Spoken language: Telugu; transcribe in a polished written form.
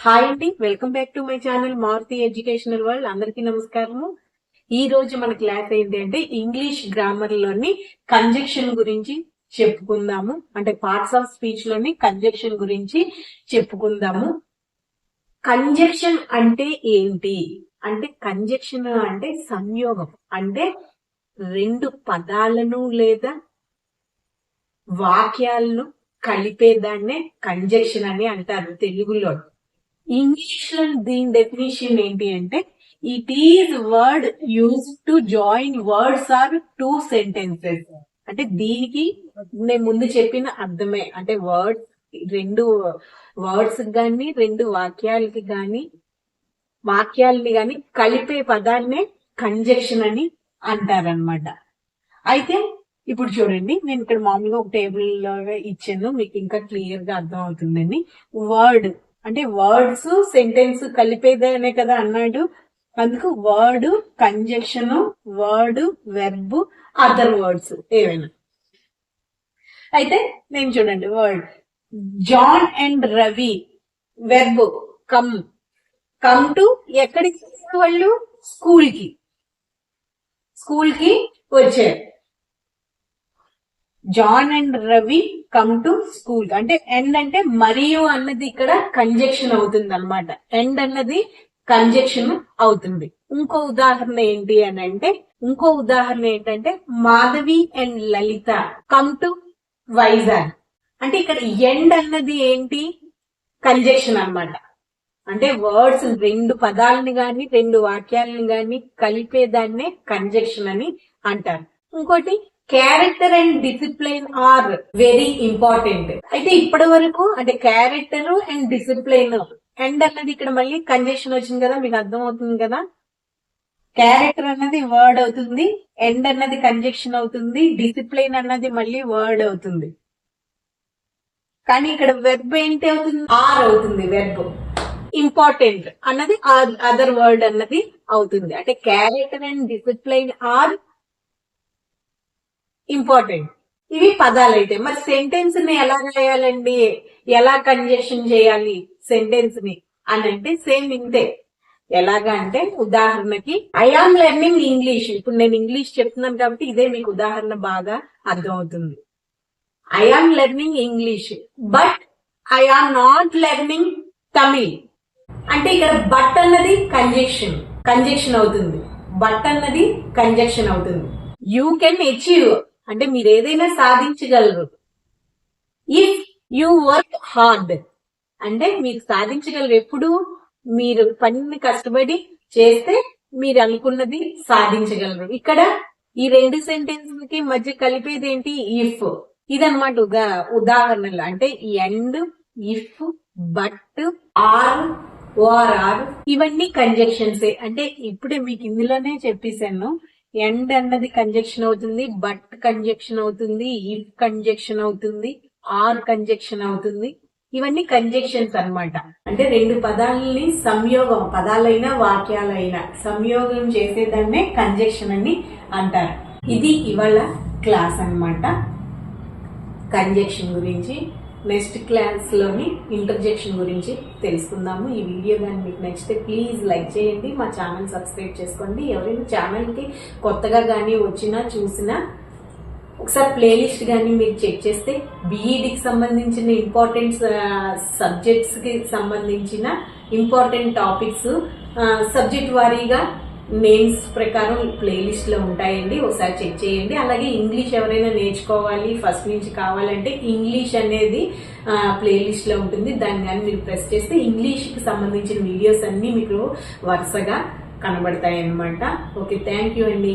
హాయ్ అండి, welcome back to my channel Maruti educational world. అందరికీ నమస్కారము. ఈ రోజు మన క్లాస్ ఏంటి అంటే ఇంగ్లీష్ గ్రామర్ లోని కంజక్షన్ గురించి చెప్పుకుందాము. అంటే పార్ట్స్ ఆఫ్ స్పీచ్ లోని కంజక్షన్ గురించి చెప్పుకుందాము. కంజక్షన్ అంటే ఏంటి అంటే కంజక్షన్ అంటే సంయోగం. అంటే రెండు పదాలను లేదా వాక్యాలను కలిపేదాన్నే కంజక్షన్ అని అంటారు తెలుగులో. ఇంగ్లీష్ లో దీని డెఫినేషన్ ఏంటి అంటే it is word use to join words or two sentences. అంటే దీనికి నేను ముందు చెప్పిన అర్థమే. అంటే రెండు వర్డ్స్ గాని రెండు వాక్యాలకి గాని కలిపే పదాన్నే కంజక్షన్ అని అంటారనమాట. అయితే ఇప్పుడు చూడండి, నేను ఇక్కడ మామూలుగా ఒక టేబుల్ లాగా ఇచ్చాను, మీకు ఇంకా క్లియర్ గా అర్థం అవుతుందని. వర్డ్ అంటే వర్డ్స్ సెంటెన్స్ కలిపేదనే కదా అన్నాడు. అందుకు word conjunction, word verb, other words ఏవైనా. అయితే నేను చూడండి, word John and Ravi, verb come to ఎక్కడికి వాళ్ళు స్కూల్ కి వచ్చారు. John and Ravi come to school అంటే ఎండ్ అంటే మరియు అన్నది ఇక్కడ కంజక్షన్ అవుతుంది అనమాట. ఎండ్ అన్నది కంజక్షన్ అవుతుంది. ఇంకో ఉదాహరణ ఏంటంటే Madhavi and Lalitha come to Vizag. అంటే ఇక్కడ ఎండ్ అన్నది ఏంటి? కంజక్షన్ అన్నమాట. అంటే వర్డ్స్ రెండు పదాలని గాని రెండు వాక్యాలను గాని కలిపేదాన్నే కంజక్షన్ అని అంటారు. ఇంకోటి character and discipline are very important. అయితే ఇప్పటి వరకు అంటే క్యారెక్టర్ అండ్ డిసిప్లిన్ అండ్ అన్నది ఇక్కడ మళ్ళీ కంజక్షన్ వచ్చింది కదా, మీకు అర్థం అవుతుంది కదా. క్యారెక్టర్ అన్నది వర్డ్ అవుతుంది, ఎండ్ అన్నది కంజక్షన్ అవుతుంది, డిసిప్లిన్ అన్నది మళ్ళీ వర్డ్ అవుతుంది. కానీ ఇక్కడ వెర్బ్ ఏంటి అవుతుంది? ఆర్ అవుతుంది. వెర్బ్ ఇంపార్టెంట్ అన్నది అదర్ వర్డ్ అన్నది అవుతుంది. అంటే character and discipline are important. ఇవి పదాలు. అయితే మరి సెంటెన్స్ ని ఎలా రాయాలండి, ఎలా కంజక్షన్ చేయాలి సెంటెన్స్ ని అని అంటే సేమ్ ఇంతే. ఎలాగా అంటే ఉదాహరణకి ఐ ఆమ్ లెర్నింగ్ ఇంగ్లీష్. ఇప్పుడు నేను ఇంగ్లీష్ చెప్తున్నాను కాబట్టి ఇదే మీకు ఉదాహరణ బాగా అర్థం అవుతుంది. I am learning English but I am not learning Tamil. అంటే ఇక్కడ బట్ అన్నది కంజక్షన్ అవుతుంది. బట్ అన్నది కంజక్షన్ అవుతుంది. యూ కెన్ అచీవ్ అంటే మీరు ఏదైనా సాధించగలరు. ఇఫ్ యూ వర్క్ హార్డ్ అంటే మీరు సాధించగలరు. ఎప్పుడు మీరు పనిని కష్టపడి చేస్తే మీరు అనుకున్నది సాధించగలరు. ఇక్కడ ఈ రెండు సెంటెన్స్ కి మధ్య కలిపేది ఏంటి? ఇఫ్. ఇదన్నమాట ఉదాహరణలు. అంటే and, if, but, or, OR ఇవన్నీ కంజక్షన్స్. అంటే ఇప్పుడే మీకు ఇందులోనే చెప్పేశాను. ఎండ్ అన్నది కంజక్షన్ అవుతుంది, బట్ కంజక్షన్ అవుతుంది, ఇఫ్ కంజక్షన్ అవుతుంది, ఆర్ కంజక్షన్ అవుతుంది. ఇవన్నీ కంజక్షన్స్ అన్నమాట. అంటే రెండు పదాలని సంయోగం, పదాలైనా వాక్యాలైనా సంయోగం చేసేదాన్నే కంజక్షన్ అని అంటారు. ఇది ఇవాళ క్లాస్ అన్నమాట కంజక్షన్ గురించి. నెక్స్ట్ క్లాస్ లోని ఇంటర్జెక్షన్ గురించి తెలుసుకుందాము. ఈ వీడియో కానీ మీకు నచ్చితే ప్లీజ్ లైక్ చేయండి, మా ఛానల్ సబ్స్క్రైబ్ చేసుకోండి. ఎవరైనా ఛానల్ కి కొత్తగా కానీ వచ్చినా చూసినా ఒకసారి ప్లేలిస్ట్ కానీ మీరు చెక్ చేస్తే బీఈడికి సంబంధించిన ఇంపార్టెంట్ సబ్జెక్ట్స్ కి సంబంధించిన ఇంపార్టెంట్ టాపిక్స్ సబ్జెక్ట్ వారీగా నేమ్స్ ప్రకారం ప్లేలిస్ట్ లో ఉంటాయండి. ఒకసారి చెక్ చేయండి. అలాగే ఇంగ్లీష్ ఎవరైనా నేర్చుకోవాలి ఫస్ట్ నుంచి కావాలంటే ఇంగ్లీష్ అనేది ప్లేలిస్ట్ లో ఉంటుంది. దాన్ని కానీ మీరు ప్రెస్ చేస్తే ఇంగ్లీష్ కి సంబంధించిన వీడియోస్ అన్ని మీకు వరుసగా కనబడతాయి అన్నమాట. ఓకే, థ్యాంక్ యూ అండి.